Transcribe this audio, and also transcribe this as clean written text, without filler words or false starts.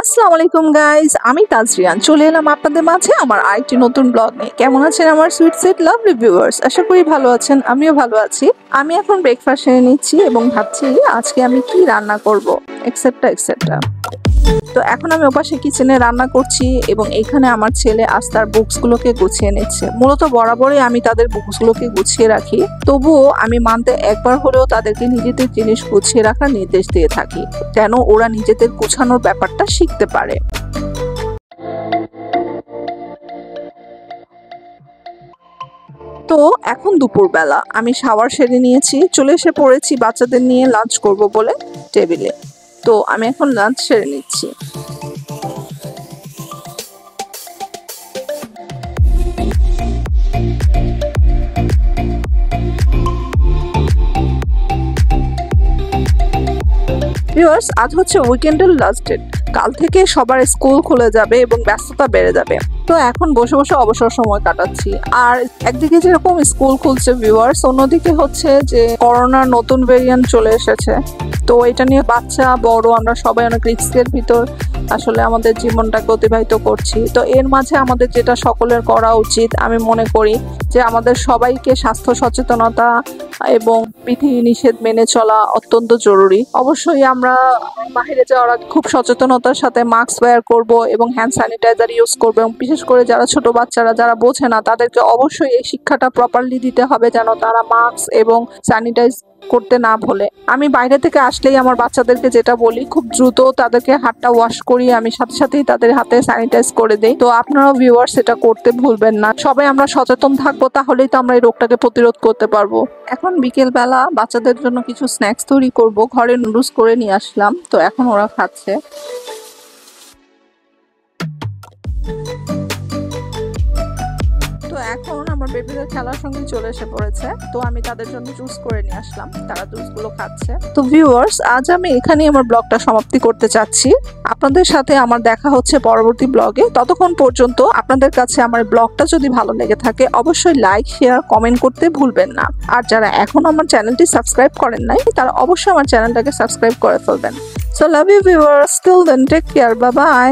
আসসালামু আলাইকুম গাইস, আমি তাজরিয়ান চলে এলাম আপনাদের মাঝে আমার আরেকটি নতুন ব্লগ নিয়ে। কেমন আছেন আমার সুইট সুইট লাভলি ভিউয়ার্স? আশা করি ভালো আছেন, আমিও ভালো আছি। আমি এখন ব্রেকফাস্ট সেরে নিচ্ছি এবং ভাবছি আজকে আমি কি রান্না করব, এক্সেট্রা এক্সেট্রা। তো এখন আমি ওপাশে কিচেনে রান্না করছি এবং এখানে আমার ছেলে আজ তার বুকসগুলোকে গুছিয়ে নিচ্ছে। মূলত বরাবরই আমি তাদের বুকসগুলোকে গুছিয়ে রাখি, তবুও আমি মান্থে একবার হলেও তাদেরকে নিজেদের জিনিস গুছিয়ে রাখার নির্দেশ দিয়ে থাকি, যেন ওরা নিজেদের গোছানোর ব্যাপারটা শিখতে পারে। তো এখন দুপুরবেলা আমি শাওয়ার সেরে নিয়েছি, চলে এসে পড়েছি বাচ্চাদের নিয়ে লাঞ্চ করব বলে টেবিলে। তো আমি এখন লাঞ্চ সেরে নিচ্ছি। ভিউয়ার্স, আজ হচ্ছে উইকেন্ডের লাস্ট ডেট। কাল থেকে সবার স্কুল খুলে যাবে এবং ব্যস্ততা বেড়ে যাবে। তো এখন বসে বসে অবসর সময় কাটাচ্ছি। আর একদিকে যেরকম স্কুল খুলছে ভিউয়ার্স, অন্যদিকে হচ্ছে যে করোনার নতুন ভেরিয়েন্ট চলে এসেছে। তো এটা নিয়ে বাচ্চা বড় আমরা সবাই অনেক রিস্কের ভিতর আসলে আমাদের জীবনটাকে অতিবাহিত করছি। তো এর মাঝে আমাদের যেটা সকলের করা উচিত আমি মনে করি যে আমাদের সবাইকে স্বাস্থ্য সচেতনতা এবং বিধি নিষেধ মেনে চলা অত্যন্ত জরুরি। অবশ্যই আমরা বাইরে যাওয়ার আগে খুব সচেতনতার সাথে মাস্ক ওয়্যার করব এবং হ্যান্ড স্যানিটাইজার ইউজ করবো, এবং বিশেষ করে যারা ছোট বাচ্চারা যারা বোঝে না তাদেরকে অবশ্যই এই শিক্ষাটা প্রপারলি দিতে হবে যেন তারা মাস্ক এবং স্যানিটাইজ করতে না ভুলে। আমি বাইরে থেকে আসলেই আমার বাচ্চাদেরকে যেটা বলি, খুব দ্রুত তাদেরকে হাতটা ওয়াশ করিয়ে আমি সাথে সাথেই তাদের হাতে স্যানিটাইজ করে দেই। তো আপনারাও ভিউয়ার্স এটা করতে ভুলবেন না। সবাই আমরা সচেতন থাকবো, তাহলেই তো আমরা এই রোগটাকে প্রতিরোধ করতে পারবো। এখন বিকেল বেলা বাচ্চাদের জন্য কিছু স্ন্যাক্স তৈরি করব। ঘরে নুডলস করে নিয়ে আসলাম, তো এখন ওরা খাচ্ছে। তো এখন আমার বেবিরা খেলার সঙ্গে চলে এসে পড়েছে, তো আমি তাদের জন্য জুস করে নিয়ে আসলাম, তারা জুসগুলো খাচ্ছে। তো ভিউয়ার্স, আজ আমি এখানেই আমার ব্লগটা সমাপ্তি করতে চাচ্ছি। আপনাদের সাথে আমার দেখা হচ্ছে পরবর্তী ব্লগে। ততক্ষণ পর্যন্ত আপনাদের কাছে আমার ব্লগটা যদি ভালো লেগে থাকে অবশ্যই লাইক শেয়ার কমেন্ট করতে ভুলবেন না। আর যারা এখন আমার চ্যানেলটি সাবস্ক্রাইব করেন নাই তারা অবশ্যই আমার চ্যানেলটাকে সাবস্ক্রাইব করে ফেলবেন। So love you viewers, till then take care, bye by.